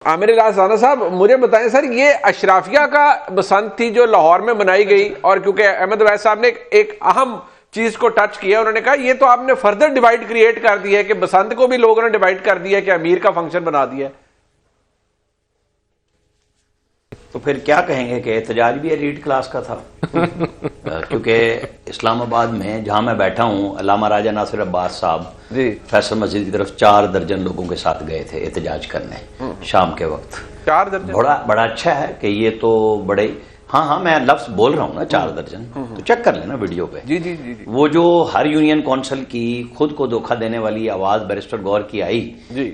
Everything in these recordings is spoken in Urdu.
عامر رانا صاحب مجھے بتائیں سر، یہ اشرافیہ کا بسنت تھی جو لاہور میں منائی گئی، اور کیونکہ احمد اویس صاحب نے ایک اہم چیز کو ٹچ کیا، انہوں نے کہا یہ تو آپ نے فردر ڈیوائیڈ کریٹ کر دیا ہے کہ بسنت کو بھی لوگوں نے ڈیوائیڈ کر دیا ہے کہ امیر کا فنکشن بنا دیا ہے۔ تو پھر کیا کہیں گے کہ احتجاج بھی ایلیٹ کلاس کا تھا کیونکہ اسلام آباد میں جہاں میں بیٹھا ہوں، علامہ راجہ ناصر عباس صاحب فیصل مسجد کی طرف 4 درجن لوگوں کے ساتھ گئے تھے احتجاج کرنے شام کے وقت۔ 4 درجن بڑا اچھا ہے کہ یہ تو بڑے، ہاں میں لفظ بول رہا ہوں نا 4 درجن، تو چیک کر لینا ویڈیو پہ۔ جی وہ جو ہر یونین کونسل کی خود کو دھوکہ دینے والی آواز بیرسٹر گور کی آئی،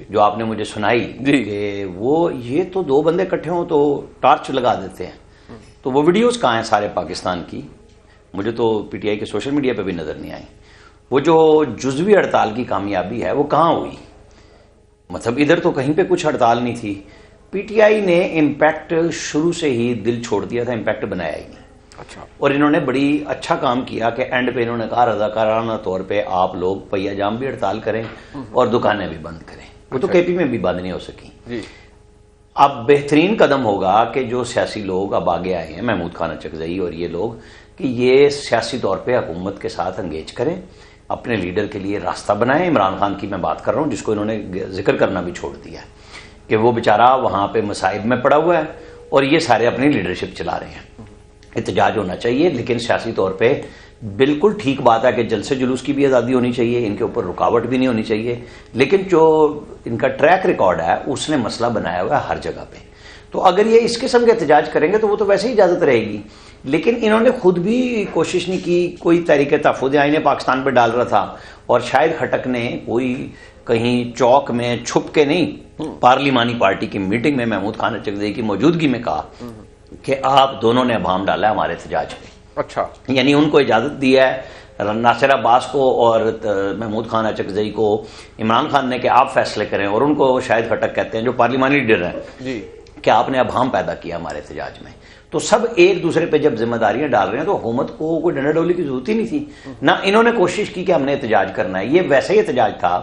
جو آپ نے مجھے سنائی کہ وہ یہ تو 2 بندے اکٹھے ہوں تو ٹارچ لگا دیتے ہیں، تو وہ ویڈیوز کہاں ہیں سارے پاکستان کی؟ مجھے تو پی ٹی آئی کے سوشل میڈیا پہ بھی نظر نہیں آئی۔ وہ جو جزوی ہڑتال کی کامیابی ہے وہ کہاں ہوئی؟ مطلب ادھر تو کہیں پہ کچھ ہڑتال نہیں تھی۔ پی ٹی آئی نے امپیکٹ شروع سے ہی دل چھوڑ دیا تھا، امپیکٹ بنایا ہی نہیں۔ اور انہوں نے بڑی اچھا کام کیا کہ اینڈ پہ انہوں نے کہا رضاکارانہ طور پہ آپ لوگ پہیہ جام بھی ہڑتال کریں اور دکانیں بھی بند کریں۔ وہ تو کے پی میں بھی بند نہیں ہو سکی۔ اب بہترین قدم ہوگا کہ جو سیاسی لوگ اب آگے آئے ہیں، محمود خان اچکزئی اور یہ لوگ، کہ یہ سیاسی طور پہ حکومت کے ساتھ انگیج کریں، اپنے لیڈر کے لیے راستہ بنائیں۔ عمران خان کی میں بات کر رہا ہوں، جس کو انہوں نے ذکر کرنا بھی چھوڑ دیا ہے کہ وہ بیچارہ وہاں پہ مصائب میں پڑا ہوا ہے اور یہ سارے اپنی لیڈرشپ چلا رہے ہیں۔ احتجاج ہونا چاہیے، لیکن سیاسی طور پہ بالکل ٹھیک بات ہے کہ جلسے جلوس کی بھی آزادی ہونی چاہیے، ان کے اوپر رکاوٹ بھی نہیں ہونی چاہیے، لیکن جو ان کا ٹریک ریکارڈ ہے اس نے مسئلہ بنایا ہوا ہے ہر جگہ پہ۔ تو اگر یہ اس قسم کے احتجاج کریں گے تو وہ تو ویسے ہی اجازت رہے گی، لیکن انہوں نے خود بھی کوشش نہیں کی۔ کوئی تحریک تحفظ آئین پاکستان پہ ڈال رہا تھا، اور شاہد خٹک نے کوئی کہیں چوک میں چھپ کے نہیں، پارلیمانی پارٹی کی میٹنگ میں محمود خان اچکزئی کی موجودگی میں کہا کہ آپ دونوں نے ابہام ڈالا ہے ہمارے احتجاج پہ۔ اچھا، یعنی ان کو اجازت دی ہے، ناصر عباس کو اور محمود خان اچکزئی کو عمران خان نے، کہ آپ فیصلے کریں، اور ان کو شاہد خٹک کہتے ہیں جو پارلیمانی لیڈر ہیں کہ آپ نے ابہام پیدا کیا ہمارے احتجاج میں۔ تو سب ایک دوسرے پہ جب ذمہ داریاں ڈال رہے ہیں تو حکومت کو کوئی ڈنڈا ڈولی کی ضرورت ہی نہیں تھی۔ نہ انہوں نے کوشش کی کہ ہم نے احتجاج کرنا ہے۔ یہ ویسے ہی احتجاج تھا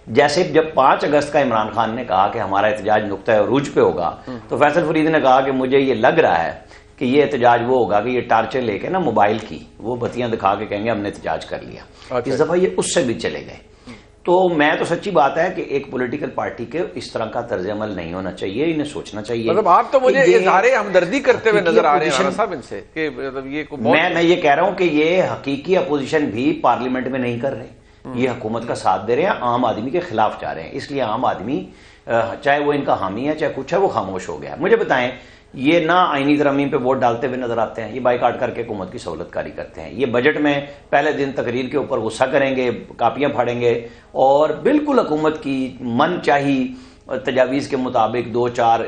جیسے جب 5 اگست کا عمران خان نے کہا کہ ہمارا احتجاج نقطہ عروج پہ ہوگا، تو فیصل فرید نے کہا کہ مجھے یہ لگ رہا ہے کہ یہ احتجاج وہ ہوگا کہ یہ ٹارچر لے کے نا موبائل کی وہ بتیاں دکھا کے کہیں گے ہم نے احتجاج کر لیا۔ اس دفعہ یہ اس سے بھی چلے گئے۔ تو میں تو سچی بات ہے کہ ایک پولیٹیکل پارٹی کے اس طرح کا طرز عمل نہیں ہونا چاہیے، انہیں سوچنا چاہیے۔ مطلب آپ تو مجھے اظہار ہمدردی کرتے ہوئے نظر آ رہے ہیں صاحب ان سے کہ مطلب یہ میں یہ کہہ رہا ہوں کہ یہ حقیقی اپوزیشن بھی پارلیمنٹ میں نہیں کر رہے، یہ حکومت کا ساتھ دے رہے ہیں، عام آدمی کے خلاف جا رہے ہیں۔ اس لیے عام آدمی چاہے وہ ان کا حامی ہے چاہے کچھ ہے، وہ خاموش ہو گیا۔ مجھے بتائیں، یہ نہ آئینی ترامیم پہ ووٹ ڈالتے ہوئے نظر آتے ہیں، یہ بائیکاٹ کر کے حکومت کی سہولت کاری کرتے ہیں، یہ بجٹ میں پہلے دن تقریر کے اوپر غصہ کریں گے، کاپیاں پھاڑیں گے، اور بالکل حکومت کی من چاہی تجاویز کے مطابق 2-4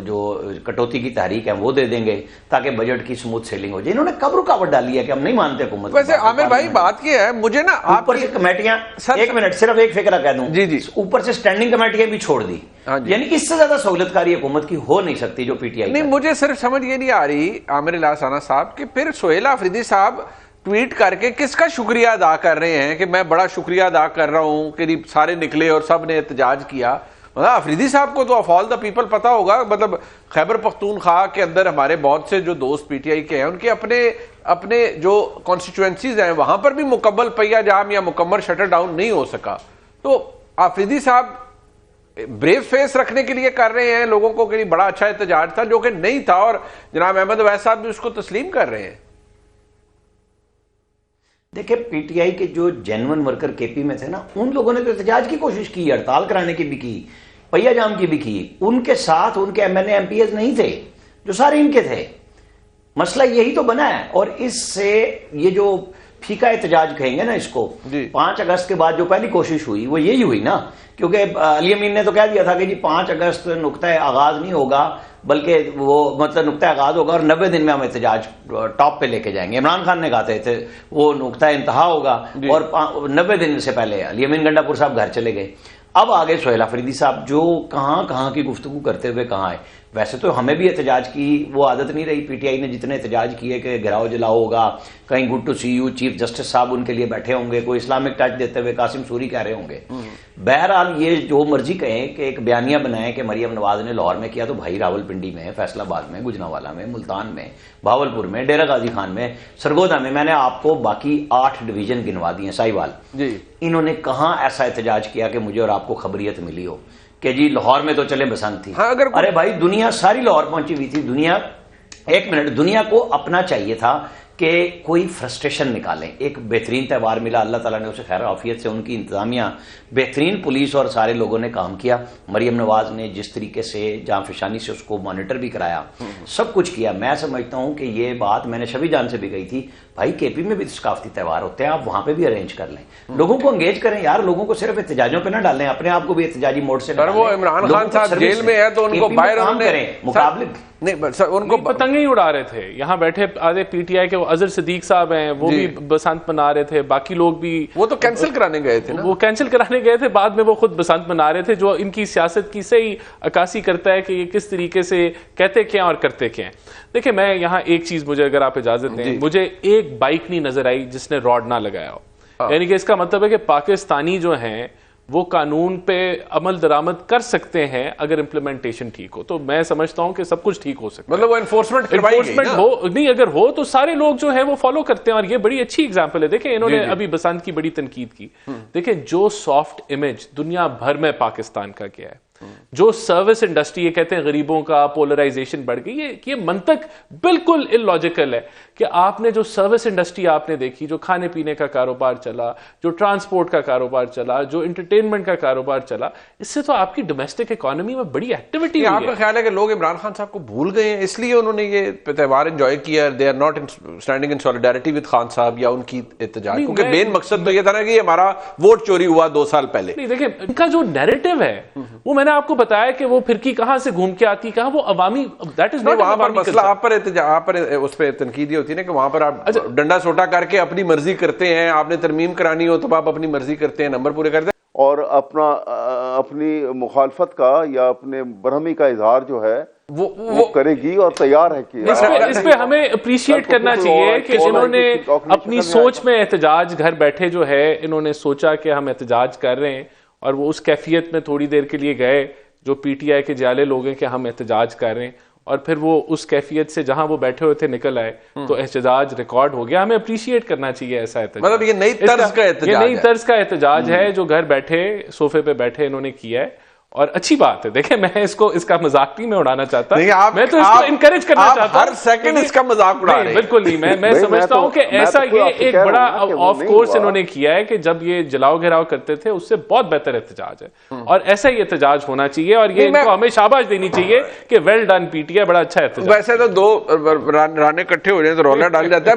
جو کٹوتی کی تحریک ہے وہ دے دیں گے تاکہ بجٹ کی سموتھ سیلنگ ہو جائے۔ انہوں نے کب رکاوٹ ڈالی ہے کہ ہم نہیں مانتے حکومت؟ ویسے عامر بھائی بات یہ ہے، مجھے نا اوپر سے کمیٹیاں، ایک منٹ صرف ایک فکرہ کہہ دوں، اوپر سے اسٹینڈنگ کمیٹیاں بھی چھوڑ دی، یعنی اس سے زیادہ سہولت کاری حکومت کی ہو نہیں سکتی جو پی ٹی آئی۔ نہیں، مجھے صرف سمجھ یہ نہیں آ رہی عامر رانا صاحب کہ پھر سہیل آفریدی صاحب ٹویٹ کر کے کس کا شکریہ ادا کر رہے ہیں کہ میں بڑا شکریہ ادا کر رہا ہوں کہ سارے نکلے اور سب نے احتجاج کیا۔ آفریدی صاحب کو تو آف آل دا پیپل پتا ہوگا، مطلب خیبر پختونخوا کے اندر ہمارے بہت سے جو دوست پی ٹی آئی کے ہیں، ان کے اپنے جو کانسٹیچوئنسیز ہیں وہاں پر بھی مکمل پہیہ جام یا مکمل شٹر ڈاؤن نہیں ہو سکا۔ تو آفریدی صاحب بریو فیس رکھنے کے لیے کر رہے ہیں لوگوں کو کہ بڑا اچھا احتجاج تھا، جو کہ نہیں تھا، اور جناب احمد اویس صاحب بھی اس کو تسلیم کر رہے ہیں۔ دیکھیں، پی ٹی آئی کے جو جینون ورکر کے پی میں تھے نا، ان لوگوں نے تو احتجاج کی کوشش کی، ہڑتال کرانے کی بھی کی، پہیہ جام کی بھی کی۔ ان کے ساتھ ان کے MLA MPs نہیں تھے جو سارے ان کے تھے۔ مسئلہ یہی تو بنا ہے، اور اس سے یہ جو پھیکا احتجاج کہیں گے نا اس کو، 5 اگست کے بعد جو پہلی کوشش ہوئی وہ یہی ہوئی نا، کیونکہ علی امین نے تو کہہ دیا تھا کہ جی 5 اگست نقطہ آغاز نہیں ہوگا بلکہ وہ مطلب نقطہ آغاز ہوگا اور 90 دن میں ہم احتجاج ٹاپ پہ لے کے جائیں گے۔ عمران خان نے کہتے تھے وہ نقطہ انتہا ہوگا، اور 90 دن سے پہلے علی امین گنڈا پور صاحب گھر چلے گئے۔ اب آگے سہیل آفریدی صاحب جو کہاں کی گفتگو کرتے ہوئے کہاں ہے. ویسے تو ہمیں بھی احتجاج کی وہ عادت نہیں رہی, پی ٹی آئی نے جتنے احتجاج کیے کہ گھراؤ جلاؤ ہوگا, کہیں good to see you, chief justice صاحب ان کے لیے بیٹھے ہوں گے, کوئی اسلامک ٹچ دیتے ہوئے قاسم سوری کہہ رہے ہوں گے. بہرحال یہ جو مرضی کہیں کہ ایک بیانیہ بنائیں کہ مریم نواز نے لاہور میں کیا, تو بھائی راول پنڈی میں, فیصل آباد میں, گجرانوالہ میں, ملتان میں, بھاولپور میں, ڈیرہ غازی خان میں, سرگودا میں نے آپ کو باقی 8 ڈویژن گنوا دیے. ساہیوال انہوں نے کہاں ایسا احتجاج کیا کہ مجھے اور آپ کو خبریت ملی ہو کہ جی لاہور میں تو چلے بسنت تھی. ارے بھائی دنیا ساری لاہور پہنچی ہوئی تھی. دنیا ایک منٹ, دنیا کو اپنا چاہیے تھا کہ کوئی فرسٹریشن نکالیں. ایک بہترین تہوار ملا, اللہ تعالیٰ نے اسے خیر عافیت سے, ان کی انتظامیہ بہترین, پولیس اور سارے لوگوں نے کام کیا. مریم نواز نے جس طریقے سے جہاں فشانی سے اس کو مانیٹر بھی کرایا, سب کچھ کیا. میں سمجھتا ہوں کہ یہ بات میں نے شبی جان سے بھی کہی تھی, بھائی کے پی میں بھی ثقافتی تہوار ہوتے ہیں, آپ وہاں پہ بھی ارینج کر لیں, لوگوں کو انگیج کریں یار, لوگوں کو صرف احتجاجوں پہ نہ ڈالیں, اپنے آپ کو بھی احتجاجی موڈ سے ڈالیں. وہ عمران خان صاحب جیل میں ہے تو ان کو باہر کریں مقابلے ان کو پتنگیں ہی اڑا رہے تھے. یہاں بیٹھے آدھے پی ٹی آئی کے اظہر صدیق صاحب ہیں, وہ بھی بسنت منا رہے تھے, باقی لوگ بھی وہ تو کینسل کرانے گئے تھے, وہ کینسل کرانے گئے تھے, بعد میں وہ خود بسنت منا رہے تھے, جو ان کی سیاست کی صحیح عکاسی کرتا ہے کہ یہ کس طریقے سے کہتے کیا اور کرتے کیا ہیں. دیکھیں میں یہاں ایک چیز, مجھے اگر آپ اجازت دیں, مجھے ایک بائک نہیں نظر آئی جس نے راڈ نہ لگایا ہو. یعنی کہ اس کا مطلب ہے کہ پاکستانی جو ہیں وہ قانون پہ عمل درآمد کر سکتے ہیں اگر امپلیمنٹیشن ٹھیک ہو. تو میں سمجھتا ہوں کہ سب کچھ ٹھیک ہو سکتا ہے. مطلب وہ انفورسمنٹ ہو نہیں, اگر ہو تو سارے لوگ جو ہیں وہ فالو کرتے ہیں, اور یہ بڑی اچھی اگزامپل ہے. دیکھیں انہوں نے ابھی بسنت کی بڑی تنقید کی. دیکھیں جو سافٹ امیج دنیا بھر میں پاکستان کا کیا ہے, جو سروس انڈسٹری, یہ کہتے ہیں غریبوں کا پولرائزیشن بڑھ گئی, یہ منطق بالکل اللاجیکل ہے کہ آپ نے جو سروس انڈسٹری آپ نے دیکھی, جو کھانے پینے کا کاروبار چلا, جو ٹرانسپورٹ کا کاروبار چلا, جو انٹرٹینمنٹ کا کاروبار چلا, اس سے تو آپ کی ڈومیسٹک اکانومی میں بڑی ایکٹیویٹی ہے. آپ کا خیال ہے کہ لوگ عمران خان صاحب کو بھول گئے ہیں, اس لیے انہوں نے یہ تہوار انجوائے کیا, they are not standing in solidarity with Khan صاحب یا ان کی احتجاج, کیونکہ مین مقصد تو یہ تھا نا کہ ہمارا ووٹ چوری ہوا 2 سال پہلے. نہیں دیکھیں ان کا جو نیریٹو ہے وہ میں نے آپ کو بتایا کہ وہ پھرکی کہاں سے گھوم کے آتی, کہاں وہ عوامی, دیٹ از ناٹ. وہاں پر مسئلہ آپ پر اس پہ تنقید یہ ہوتی ہے نا کہ وہاں پر آپ ڈنڈا سوٹا کر کے اپنی مرضی کرتے ہیں, آپ نے ترمیم کرانی ہو تو آپ اپنی مرضی کرتے ہیں, نمبر پورے کرتے ہیں, اور اپنی مخالفت کا یا اپنے برہمی کا اظہار جو ہے وہ کرے گی اور تیار ہے کہ اس پہ ہمیں اپریشیٹ کرنا چاہیے کہ انہوں نے اپنی سوچ میں احتجاج گھر بیٹھے جو ہے انہوں نے سوچا کہ ہم احتجاج کر رہے ہیں, اور وہ اس کیفیت میں تھوڑی دیر کے لیے گئے جو پی ٹی آئی کے جالے لوگ ہیں کہ ہم احتجاج کر رہے ہیں, اور پھر وہ اس کیفیت سے جہاں وہ بیٹھے ہوئے تھے نکل آئے تو احتجاج ریکارڈ ہو گیا. ہمیں اپریشیٹ کرنا چاہیے ایسا احتجاج. مطلب یہ نئی طرز کا احتجاج ہے جو گھر بیٹھے صوفے پہ بیٹھے انہوں نے کیا ہے, اور اچھی بات ہے. دیکھیں میں اس کا مذاق نہیں میں اڑانا چاہتا, میں تو اس کو انکریج کرنا چاہتا ہوں. ہر سیکنڈ اس کا مذاق اڑا رہے ہیں. بالکل نہیں, میں سمجھتا ہوں کہ ایسا یہ ایک بڑا آف کورس انہوں نے کیا ہے کہ جب یہ جلاؤ گھراؤ کرتے تھے اس سے بہت بہتر احتجاج ہے, اور ایسا ہی احتجاج ہونا چاہیے, اور یہ ان کو ہمیں شاباش دینی چاہیے کہ well done PTI, بڑا اچھا احتجاج. ویسے تو 2 رانے اکٹھے ہو جائیں تو رولا ڈال جاتا ہے,